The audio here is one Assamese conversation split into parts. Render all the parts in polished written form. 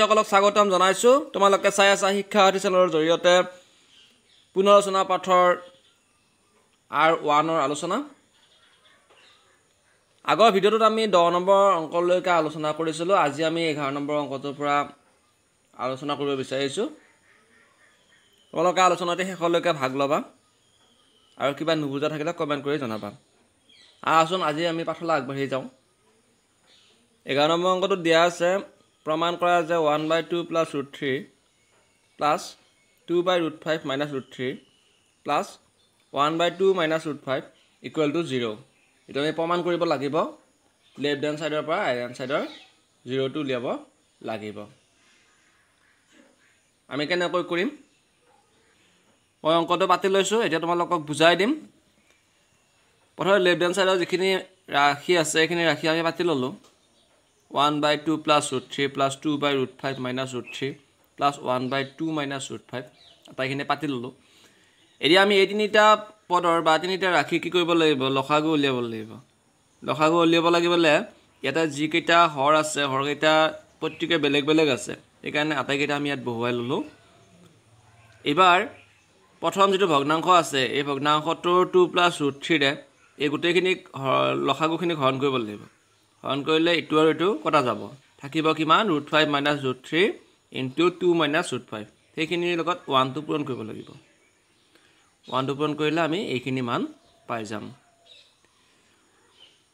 সকলক স্বাগতম জনাইছো তোমালোকে চাই আছা শিক্ষাৰ্থী চেনেলৰ জৰিয়তে পুনৰালোচনা পাঠৰ R1 ৰ আলোচনা আগৰ ভিডিঅ'টোত আমি 10 নম্বৰ অংকলৈকে আলোচনা কৰিছিলো আজি আমি 11 নম্বৰ অংকটোৰ পৰা আলোচনা কৰিব বিচাৰিছো তোমালোকে আলোচনাতে শেষলৈকে ভাগ লবা আৰু কিবা নুবুজা থাকিলে কমেন্ট কৰি জনাবা আহচোন আজি আমি পাঠলৈ আগবাঢ়ি যাওঁ 11 নম্বৰ অংকটো দিয়া আছে प्रमाण करा जे 1/2 plus √3 plus 2/√5 minus √3 plus 1/2 minus √5 equal to 0 এটা আমি প্রমাণ কৰিব লাগিব লেফট হ্যান্ড সাইডৰ পৰা ৰাইট হ্যান্ড সাইডৰ 0 টো উলিয়াব লাগিব আমি কেনেকৈ কৰিম মই অংকটো পাতি লৈছো এতিয়া তোমালোকক বুজাই দিম প্ৰথমে লেফট হ্যান্ড সাইডৰ যিখিনি ৰাখি আছে এইখিনি ৰাখি আমি পাতি ললো 1/2 plus √3 plus 2/√5 minus √3 plus 1/2 minus √5 আটাইখিনি পাতি ললো এৰি আমি এই তিনিটা পদৰ বা তিনিটা ৰাখি কি কৰিব লাগিব লসাগু উলিয়াব লাগিবলে ইয়াতে যি কেইটা হৰ আছে হৰ কেইটা প্ৰত্যেককে বেলেগ বেলেগ আছে এইকাৰণে আটাইকেইটা আমি ইয়াত বহুৱাই ললো এবাৰ প্ৰথম যেটো ভগ্নাংশ আছে এই ভগ্নাংশটোৰ 2 plus √3 ৰে এই গোটেইখিনি লসাগুখিনি হৰণ কৰিব লাগিব হৰণ কৰিলে ইটো আৰু ইটো কটা যাব থাকিব কিমান √5 minus √3 into 2 minus √5 সেইখিনিৰ লগত 1 টো পূৰণ কৰিব লাগিব 1 টো পূৰণ কৰিলে আমি এইখিনি মান পাই যাম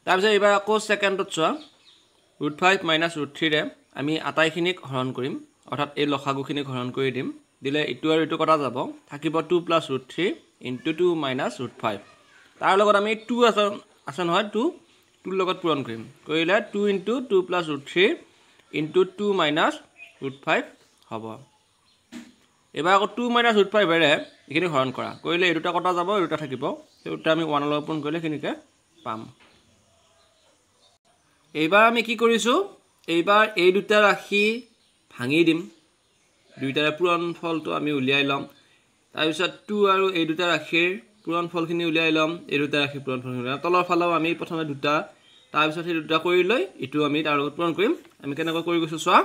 তাৰপিছত এবাৰ আকৌ সেকেন্ডত চোৱা √5 minus √3 ৰে আমি আটাইখিনিক হৰণ কৰিম অৰ্থাৎ এই লসাগুখিনিক হৰণ কৰি দিম দিলে ইটো আৰু ইটো কটা যাব থাকিব 2 plus √3 into 2 minus √5 তাৰ লগত আমি 2 আছে নহয় 2 2 লগত পূৰণ কৰিম কৰিলে 2 into 2 plus √3 into 2 minus √5 হ'ব এবাৰ আকৌ 2 minus √5 ৰে এখিনি হৰণ কৰা কৰিলে এই দুটা কটা যাব এই দুটা থাকিব এই দুটা আমি 1 লগত পূৰণ কৰিলে কিনিকে পাম এইবাৰ আমি কি কৰিছো এইবাৰ এই দুটা ৰাখি ভাঙি দিম দুইটাৰে পূৰণ ফলটো আমি উলিয়াই লম তাৰ পিছত 2 আৰু এই দুটা ৰাখিৰ পূৰণ ফলখিনি উলিয়াই লম এই দুটা ৰাখি পূৰণ ফলখিনি তলৰ ফালেও আমি প্ৰথমে দুটা তাৰ পিছত এই দুটা কৰি লৈ ইটো আমি তাৰ লগত পূৰণ কৰিম আমি কেনেকৈ কৰি গৈছো চোৱা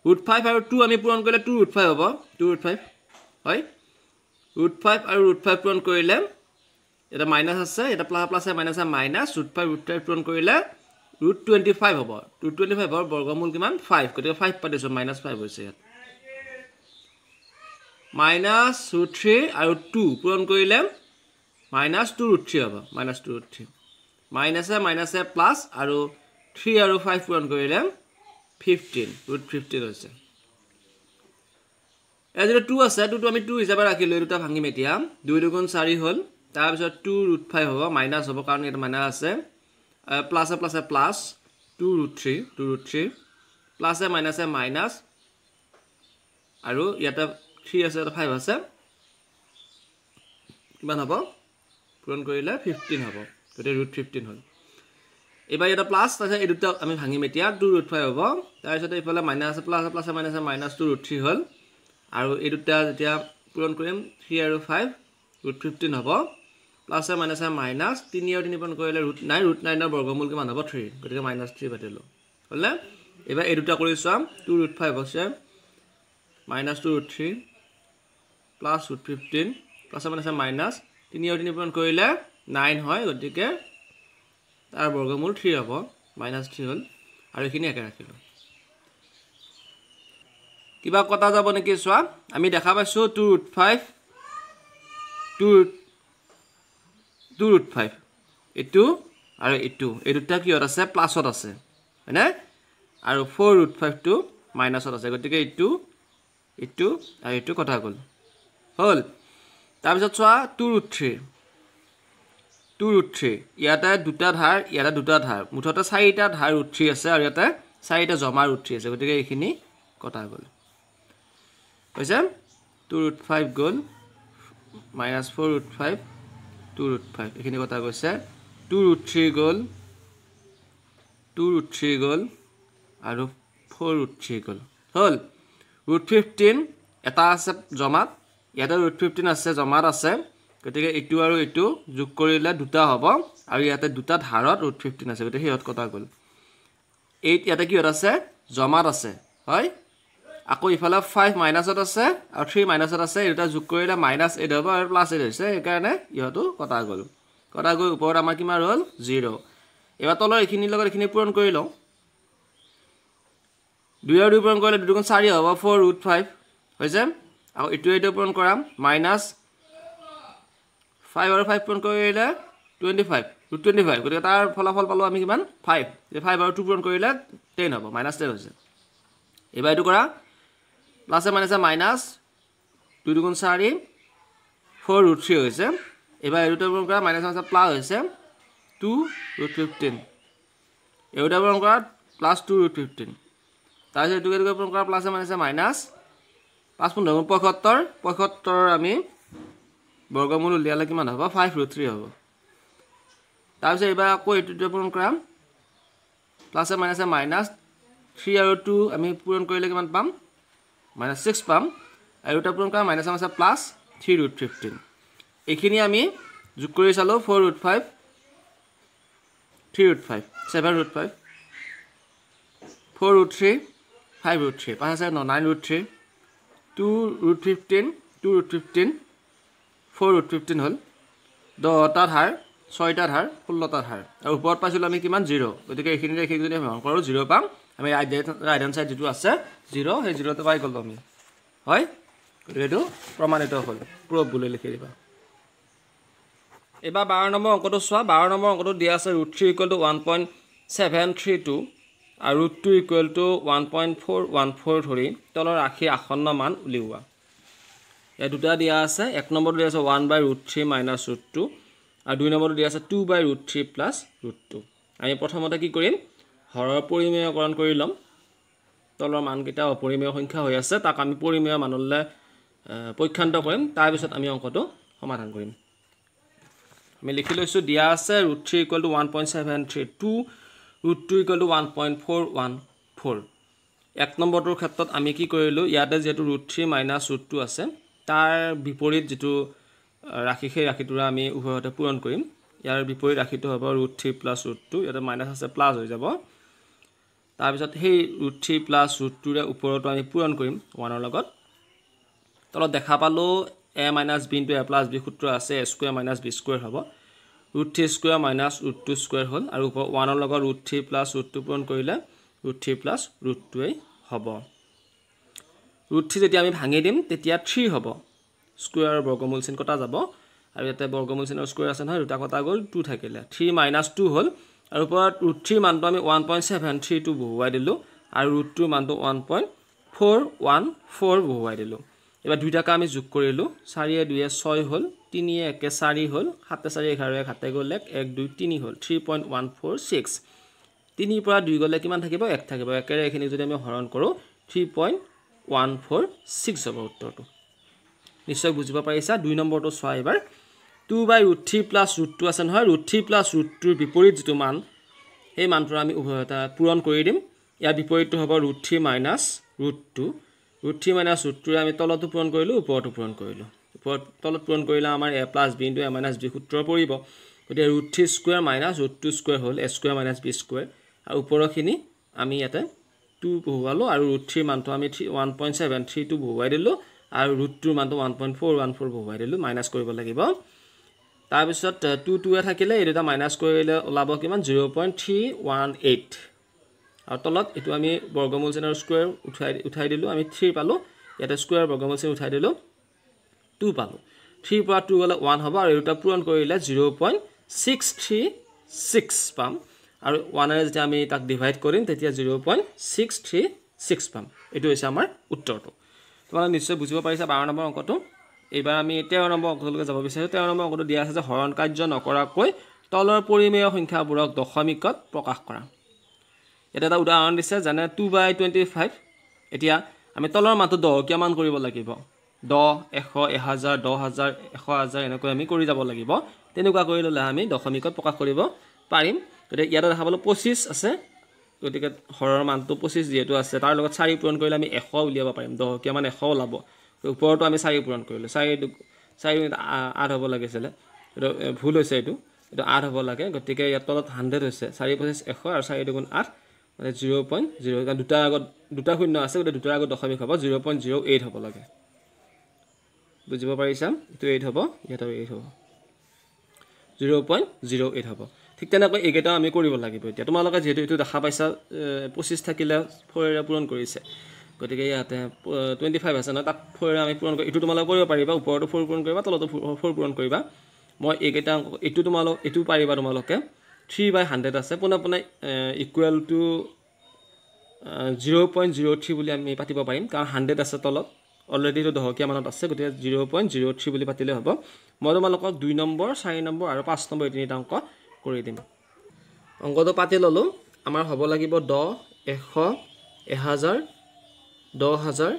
√5 আৰু 2 আমি পূৰণ কৰিলে 2 √5 হ'ব 2 √5 হয় √5 আৰু √5 পূৰণ কৰিলে এটা মাইনাস আছে এটা প্লাস মাইনাস মাইনাস √5 পূৰণ কৰিলে √25 হ'ব √25 ৰ বৰ্গমূল কিমান 5 গতিকে 5 পাতিছো -5 হৈছে ইয়াত -√3 আৰু 2 পূৰণ কৰিলে -2 √3 হ'ব -2 √3 মাইনাসে প্লাস আৰু 3 আৰু 5 পূৰণ কৰিলে 15 √15 হৈছে এই যে 2 আছে 2 টো আমি 2 হিচাপে ৰাখিলো এই দুটা ভাঙিম এতিয়া 2 × 4 হ'ল তাৰ পিছত 2 √5 হ'ব মাইনাস হ'ব কাৰণ এটা মাইনাস আছে প্লাসে প্লাস 2 √3 প্লাসে মাইনাস আৰু ইয়াতে 3 আছে 5 আছে কিমান হ'ব পূৰণ কৰিলে 15 হ'ব গতে √15 হ'ল এবাৰ এটা প্লাস আছে এই দুটা আমি ভাঙিম এতিয়া 2 √5 হ'ব তাৰ পিছত এইফালে মাইনাস প্লাসে -2 √3 হ'ল আৰু এই দুটা যেতিয়া পূৰণ কৰিম 3 আৰু 5 √15 হ'ব প্লাসে মাইনাস 3 আৰু 3 পূৰণ কৰিলে √9 √9 ৰ বৰ্গমূল কিমান হ'ব 3 গতিকে -3 পাতিলো হ'লে এবাৰ এই দুটা কৰি চোৱা 2 √5 হৈছে -2 √3 প্লাস √15 প্লাসে মাইনাস 3 আৰু 3 পূৰণ কৰিলে 9 হয় গতিকে তাৰ বৰ্গমূল 3 হ'ব -3 হ'ল আৰু এখিনি একে ৰাখিলো কিবা কটা যাব নেকি চোৱা আমি দেখা পাইছো 2 √5 এটো আৰু এটো এই দুটা কিহত আছে প্লাসত আছে হয়নে আৰু 4 √5 টো মাইনাসত আছে গতিকে এটো আৰু এটো কটা গ'ল হ'ল তাৰ পিছত চোৱা 2 √3 ইয়াতে দুটা ধাৰ মুঠতে 4টা ধাৰ √3 আছে আৰু ইয়াতে 4টা জমা √3 আছে গতিকে এইখিনি কটা গ'ল হৈছে 2 √5 গ'ল -4 √5 2 √5 এইখিনি কটা গৈছে 2 √3 গ'ল আৰু 4 √3 গ'ল হ'ল √15 এটা আছে জমাত ইয়াতে √15 আছে জমাত আছে গতিকে ইটো আৰু ইটো যোগ কৰিলে দুটা হ'ব আৰু ইয়াতে দুটা ধাৰত √15 আছে গতিকে হিয়ত কটা গ'ল 8 ইয়াতে কি আছে জমাত আছে হয় আকৌ ইফালে 5 মাইনাছত আছে আৰু 3 মাইনাছত আছে এটা যোগ কৰিলে -8 হ'ব আৰু +8 হৈছে সেইকাৰণে ইহতো কটা গ'ল ওপৰত আমাৰ কিমান হ'ল 0 এবাৰ তলৰ এখিনিৰ লগত এখিনি পূৰণ কৰি লওঁ 2 আৰু 2 পূৰণ কৰিলে 2 গুণ 4 হ'ব 4√5 হৈছে আৰু এটো পূৰণ কৰাম -5 আৰু 5 পূৰণ কৰিলে 25 √25 গতিকে তাৰ ফলাফল পালো আমি কিমান 5 5 আৰু 2 পূৰণ কৰিলে 10 হ'ব -10 হৈছে এবাৰ এটো কৰা প্লাস মাইনাস মাইনাস 2 গুণ 4 4√3 হৈছে এবাৰ এটো পূৰণ কৰা মাইনাস মাইনাস প্লাস হৈছে 2√15 এটো পূৰণ কৰা প্লাস 2√15 তাৰপিছত এটো পূৰণ কৰা প্লাস মাইনাস মাইনাস 5 15 75 আমি বৰ্গমূল উলিয়ালে কিমান হ'ব 5√3 হ'ব তাৰপিছত এবাৰ আকৌ এটো পূৰণ কৰাম প্লাস মাইনাস মাইনাস 3 আৰু 2 আমি পূৰণ কৰিলে কিমান পাম -6 পাম আৰু এটা পূৰণ কৰা মাইনাস মাইনাস প্লাস 3√15 এখিনি আমি যোগ কৰি চালো 4√5 3√5 7√5 4√3 5√3 5 আছে 9√3 2√15 4√15 হল 10টাৰ হাৰ 6টাৰ হাৰ 16টাৰ হাৰ আৰু ওপৰত পাইছিলো আমি কিমান 0 গতিকে এখিনি যদি আমি হৰণ কৰো 0 পাম আমি ৰাইট হ্যান্ড সাইড যেটো আছে 0 সেই 0 তে পাই গলো আমি হয় গতিকে এটো প্ৰমাণিত হ'ল প্ৰুফ বুলি লিখি দিবা এবাৰ 12 নম্বৰ অংকটো চোৱা 12 নম্বৰ অংকটো দিয়া আছে √3 1.732 আৰু √2 1.414 ধৰি তলৰ ৰাশি আসন্ন মান উলিওৱা এই দুটা দিয়া আছে এক নম্বৰটো দিয়া আছে 1/√3 - √2 আৰু দুই নম্বৰটো দিয়া আছে 2/√3 + √2 আমি প্ৰথমতে কি কৰিম হৰৰ পৰিমেয়কৰণ কৰি লম তলৰ মানকেইটা অপৰিমেয় সংখ্যা হৈ আছে তাক আমি পৰিমেয় মানলৈ পৰীক্ষান্ত কৰিম তাৰ পিছত আমি অংকটো সমাধান কৰিম আমি লিখি লৈছো দিয়া আছে √3 1.732 √2 1.414 এক নম্বৰটোৰ ক্ষেত্ৰত আমি কি কৰিলো ইয়াতে যেটো √3 - √2 আছে তাৰ বিপৰীত যেটো ৰাশি সেই ৰাশিটো আমি উভয়তে পূৰণ কৰিম ইয়াৰ বিপৰীত ৰাশিটো হ'ব √3 + √2 ইয়াতে মাইনাস আছে প্লাস হৈ যাব তাৰ পিছত সেই √3 + √2 ৰ ওপৰটো আমি পূৰণ কৰিম 1 ৰ লগত তলত দেখা পালো a - b * a + b সূত্ৰ আছে a² - b² হ'ব √3² - √2² হ'ল আৰু ওপৰ 1 ৰ লগত √3 + √2 পূৰণ কৰিলে √3 + √2 হ'ব √3 যেতিয়া আমি ভাঙি দিম তেতিয়া 3 হ'ব স্কয়াৰ বৰ্গমূল চিন কটা যাব আৰু ইয়াতে বৰ্গমূল চিনৰ স্কয়াৰ আছে নহয় দুটা কটা গ'ল 2 থাকিলে 3 - 2 হ'ল আৰু ওপৰত √3 মানটো আমি 1.732 বহুৱাই দিলো আৰু √2 মানটো 1.414 বহুৱাই দিলো এবাৰ দুইটাকে আমি যোগ কৰিলো 4 এ 2 এ 6 হ'ল 3 এ 1 এ 4 হ'ল 7 এ 4 11 1 হাতে গ'ল 1 2 3 হ'ল 3.146 3 পৰা 2 গ'লে কিমান থাকিব 1 থাকিব একেৰে এখিনি যদি আমি হৰণ কৰো 3.146 হ'ব উত্তৰটো নিশ্চয় বুজিব পাৰিছা দুই নম্বৰটো চোৱা এবাৰ 2/√3 + √2 আছে নহয় √3 + √2 ৰ বিপৰীত যেটো মান এই মানটো আমি উভয়তা পূৰণ কৰি দিম ইয়াৰ বিপৰীতটো হ'ব √3 - √2 √3 - √2 আমি তলতো পূৰণ কৰিলো ওপৰতো পূৰণ কৰিলো ওপৰত তলত পূৰণ কৰিলে আমাৰ a + b * a - b সূত্ৰ পৰিব গতিকে √3² - √2² হ'ল a² - b² আৰু ওপৰখিনি আমি ইয়াতে 2 বহুৱালো আৰু √3 মানটো আমি 1.732 বহুৱাই দিলো আৰু √2 মানটো 1.414 বহুৱাই দিলো মাইনাস কৰিব লাগিব তাৰ পিছত 2 এ থাকিলে এই দুটা মাইনাস কৰিলে ওলাব কিমান 0.318 আৰু তলত এটো আমি বৰ্গমূল চিনৰ স্কয়াৰ উঠাই দিলো আমি 3 পালো ইয়াতে স্কয়াৰ বৰ্গমূল চিন উঠাই দিলো 2 পালো 3 পৰা 2 গলে 1 হ'ব আৰু এটা পূৰণ কৰিলে 0.636 পাম আৰু 1 এৰে যেতিয়া আমি তাক ডিভাইড কৰিম তেতিয়া 0.636 পাম এটো হৈছে আমাৰ উত্তৰটো তোমালোকে নিশ্চয় বুজিব পাৰিছা 12 নম্বৰ অংকটো এইবাৰ আমি 13 নম্বৰ অংকলৈকে যাব বিচাৰিছো 13 নম্বৰ অংকটো দিয়া আছে যে হৰণ কাৰ্য নকৰাকৈ তলৰ পৰিমেয় সংখ্যাবোৰক দশমিকত প্ৰকাশ কৰা এটা উদাহৰণ দিছে জানে 2/25 এতিয়া আমি তলৰ মানটো দহকীয়া মান কৰিব লাগিব 10 100 1000 10000 100000 এনেকৈ আমি কৰি যাব লাগিব তেনেকুৱা কৰি ললে আমি দশমিকত প্ৰকাশ কৰিব পাৰিম গতিকে ইয়াত দেখা পালো 25 আছে গতিকে হৰৰ মানটো 25 যেটো আছে তাৰ লগত 4 পূৰণ কৰিলে আমি 100 উলিয়াব পাৰিম দহকীয়া মান 100 ওলাব ওপৰটো আমি 4 পূৰণ কৰিলো 4 8 হ'ব লাগিছিল এটো ভুল হৈছে এটো 8 হ'ব লাগে গতিকে ইয়াত তলত 100 হৈছে 4 25 100 আৰু 4 2 8 মানে 0.0 কাৰণ দুটা শূন্য আছে গতিকে দুটাৰ আগত দশমিক হ'ব 0.08 হ'ব লাগে বুজিব পাৰিছা এইটো 8 হ'ব ইয়াতো 8 হ'ব 0.08 হ'ব ঠিক তেনেকৈ এইকেইটা আমি কৰিব লাগিব এতিয়া তোমালোকে যেহেতু এইটো দেখা পাইছা 25 থাকিলে 4 এৰে পূৰণ কৰিছে গতিকে ইয়াতে 25 আছে না তাক 4 এৰে আমি পূৰণ কৰি এইটো তোমালোকে কৰিব পাৰিবা ওপৰতো 4 পূৰণ কৰিবা তলতো 4 পূৰণ কৰিবা মই এইকেইটা এইটো তোমালোক এইটো পাৰিবা তোমালোকে 3/100 আছে পুনা ইকুৱেল টু 0.03 বুলি আমি পাতিব পাৰিম কাৰণ 100 আছে তলত অলৰেডি তো দহকীয়া মানত আছে গতিকে 0.03 বুলি পাতিলে হ'ব মই তোমালোকক 2 নম্বৰ 4 নম্বৰ আৰু 5 নম্বৰ এই তিনিটা অংক কৰি দিম অংকটো পাতি ললো আমাৰ হ'ব লাগিব 10 100 1000 10000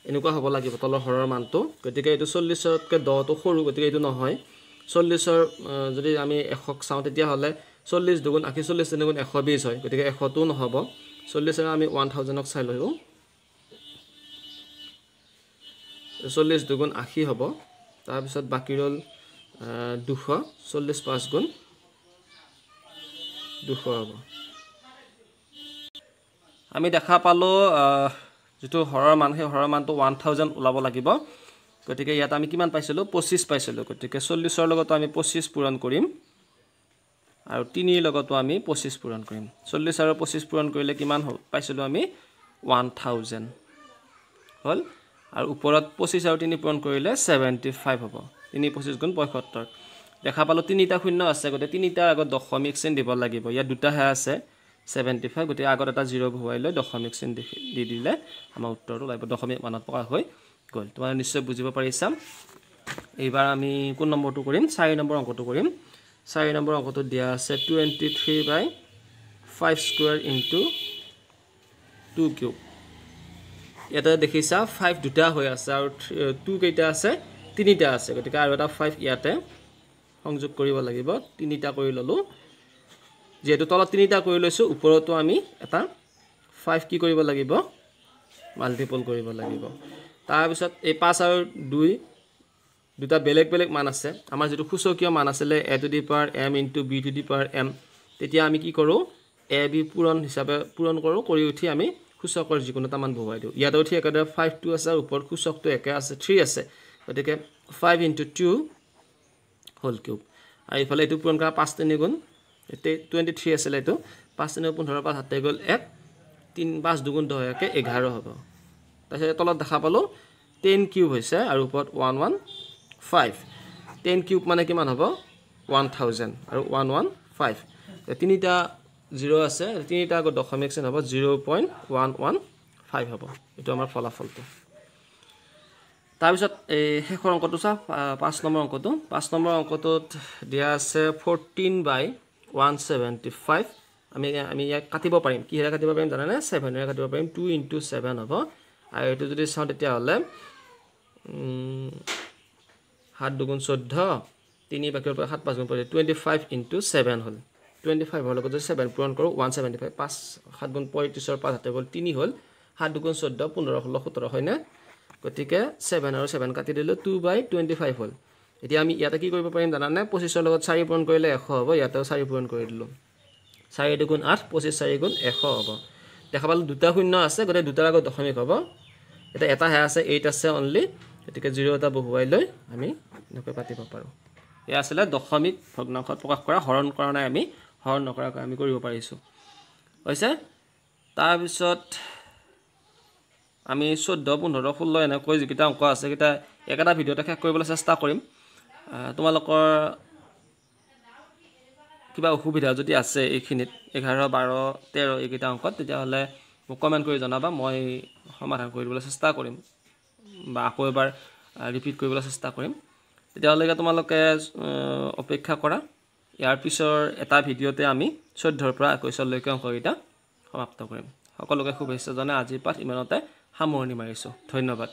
এনেকুৱা হ'ব লাগিব তলৰ হৰৰ মানটো গতিকে এইটো 40 তকৈ 10 টো সৰু গতিকে এইটো নহয় 40 ৰ যদি আমি 100 চাওঁ তেতিয়া হলে 40 দুগুণ 80 40 দুগুণ 120 হয় গতিকে 100 টো নহব 40 ৰ আমি 1000 ক চাই লও 40 দুগুণ 80 হ'ব তাৰ পিছত বাকি ৰল 200 40 5 গুণ 200 হ'ব আমি দেখা পালো যেটো হৰৰ মান হে হৰৰ মানটো 1000 ওলাব লাগিব গতিকে ইয়াত আমি কিমান পাইছিলো 25 পাইছিলো গতিকে 40 ৰ লগত আমি 25 পূৰণ কৰিম আৰু 3 ৰ লগত আমি 25 পূৰণ কৰিম 40 আৰু 25 পূৰণ কৰিলে কিমান পাইছিলো আমি 1000 হল আৰু ওপৰত 25 আৰু 3 পূৰণ কৰিলে 75 হ'ব 3 25 গুণ 75 দেখা পালো তিনিটা শূন্য আছে গতে তিনিটাৰ আগত দশমিক চিন দিব লাগিব ইয়া দুটা হে আছে 75 গতে আগত এটা 0 ভৰাই লৈ দশমিক চিন দি দিলে আমাৰ উত্তৰটো লাগিব দশমিক মানত পকা হৈ গল তোমালোকে নিশ্চয় বুজিব পাৰিছা এইবাৰ আমি কোন নম্বৰটো কৰিম 4 নম্বৰ অংকটো কৰিম 4 নম্বৰ অংকটো দিয়া আছে 23/5 স্কয়াৰ ইনটু 2 কিউব এটা দেখিছা 5 দুটা হৈ আছে আৰু 2 কেইটা আছে তিনিটা আছে গতিকে আৰু এটা 5 ইয়াতে সংযোগ কৰিব লাগিব তিনিটা কৰি ললো যেহেতু তলত তিনিটা কৰি লৈছো ওপৰতো আমি এটা 5 কি কৰিব লাগিব মাল্টিপল কৰিব লাগিব তাৰ পিছত এই 5 আৰু 2 দুটা বেলেগ বেলেগ মান আছে আমাৰ যেটো সূচকীয় মান আছিল a to the power m into b to the power m তেতিয়া আমি কি কৰো a b পূৰণ হিচাপে পূৰণ কৰো কৰি উঠি আমি সূচকৰ যিকোনোটা মান বহুৱাই দিও ইয়াত উঠি একেদৰে 5 2 আছে ওপৰত সূচকটো একে আছে 3 আছে গতিকে 5 into 2 হোল কিউব আৰু ইফালে এটো পূৰণ কৰা 5 3 গুণ 23 আছিল এটো 5 3 15 5 হাতে গল 1 3 5 দুগুণ 10 একে 11 হ'ব তাৰপিছত তলত দেখা পালো 10 কিউব হৈছে আৰু ওপৰত 115 10 কিউব মানে কিমান হ'ব 1000 আৰু 115 তিনিটা 0 আছে তিনিটা আগত দশমিক চিন হ'ব 0.115 হ'ব এটো আমাৰ ফলাফলটো তাৰ পিছত এই শেষৰ অংকটো চা 5 নম্বৰ অংকটো 5 নম্বৰ অংকটোত দিয়া আছে 14/175 আমি ইয়াক কাটিব পাৰিম কি হেৰা কাটিব পাৰিম জানানে 7 এৰে কাটিব পাৰিম 2 into 7 হ'ব আৰু এটো যদি চাও তেতিয়া হলে 7 দুগুণ 14 3 বাকিৰ পৰা 7 5 গুণ পৰে 25 into 7 হল 25 হল লগত 7 পূৰণ কৰো 175 5 7 গুণ 35 ৰ 5 হাতে গল 3 হল 7 দুগুণ 14 15 16 17 হয় না গতিকে 7 আৰু 7 কাটি দিলো 2/25 হল এতিয়া আমি ইয়াতে কি কৰিব পাৰিম জানানে 25 ৰ লগত 4 পূৰণ কৰিলে 100 হ'ব ইয়াতেও 4 পূৰণ কৰি দিলো 4 দুগুণ 8 25 4 গুণ 100 হ'ব দেখা পালো দুটা শূন্য আছে গতে দুটাৰ আগত দশমিক হ'ব এটা হে আছে 8 আছে অনলি গতিকে 0 এটা বহুৱাই লৈ আমি নকৈ পাতিব পাৰো এয়া আছিল দশমিক ভগ্নাংশত প্ৰকাশ কৰা হৰণ কৰা নাই আমি হৰণ নকৰাকৈ আমি কৰিব পাৰিছো হৈছে তাৰ পিছত আমি 14 15 16 এনেকৈ যিকিটা অংক আছে কিটা একটা ভিডিওতে শেষ কৰিবলৈ চেষ্টা কৰিম তোমালোকৰ কিবা অসুবিধা যদি আছে এইখিনিত 11 12 13 এইকিটা অংকত তেতিয়া হলে মোক কমেন্ট কৰি জনাবা মই সমাধান কৰিবলৈ চেষ্টা কৰিম বা আকৌ এবাৰ ৰিপিট কৰিবলৈ চেষ্টা কৰিম তেতিয়া হলে তোমালোকে অপেক্ষা কৰা ইয়াৰ পিছৰ এটা ভিডিওতে আমি 14 ৰ পৰা 21 লৈকে অংককিটা সমাপ্ত কৰিম সকলোকে শুভেচ্ছা জনাই আজিৰ পাঠ ইমানতে সামৰণি মাৰিছো ধন্যবাদ